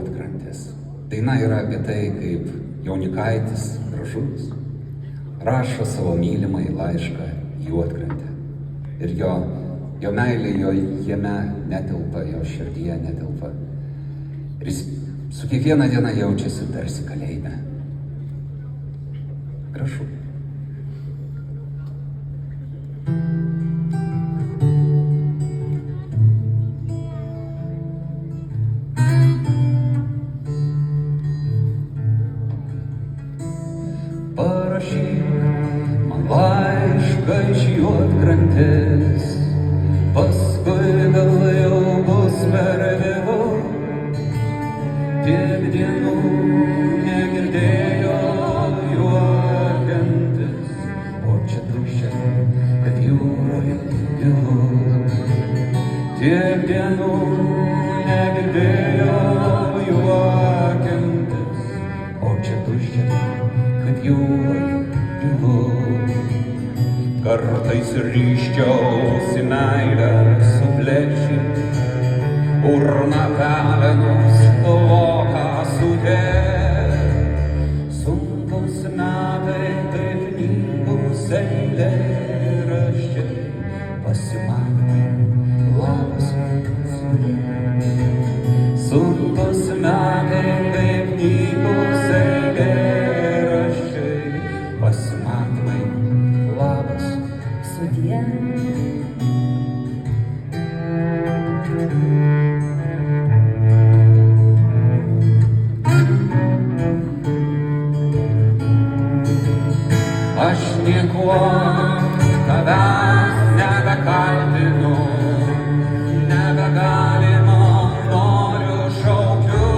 Juodkrantės. Daina yra apie tai, kaip jaunikaitis gražus rašo savo mylimai laišką į Juodkrantę. Ir jo meilė jame netelpa, jo širdyje netelpa. Ir jis su kiekviena diena jaučiasi tarsi kalėjime. Gražu. Parašyk man laišką iš Juodkrantės, paskui gal jau bus per vėlu. Tiek dienų negirdėjo juokiantis, o čia tuščia, kad jūroje gilu. Tiek dienų negirdėjo juokiantis, o čia tuščia, kad jūroje gilu. Kartais ryškiausi meilę suplėši, urna pelenus loką sudės. Sunkaus metai kaip nykus eilėraščiai, pasimatymai labas sudės. Sunkaus metai kaip nykus eilėraščiai, pasimatymai labas sudie. Aš niekuo tavęs nebekaltinu, nebegalima noriu šaukiu.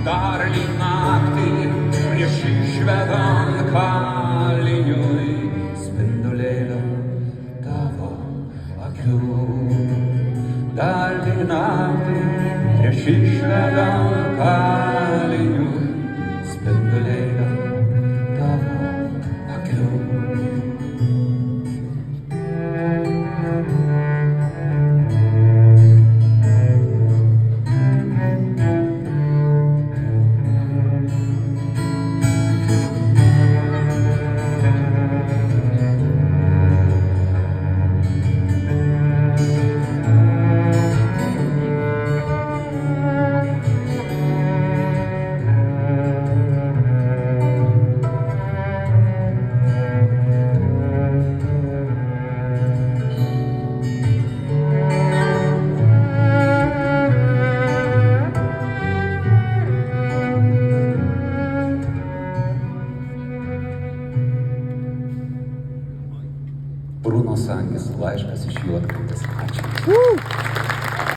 Dar lyg naktį prieš išvedant kaliniui spindulėlio tavo akių. Dar lyg naktį prieš išvedant kaliniui spindulėlio tavo akių. Bruno Sangis, laiškas iš Juodkrantės. Ačiū.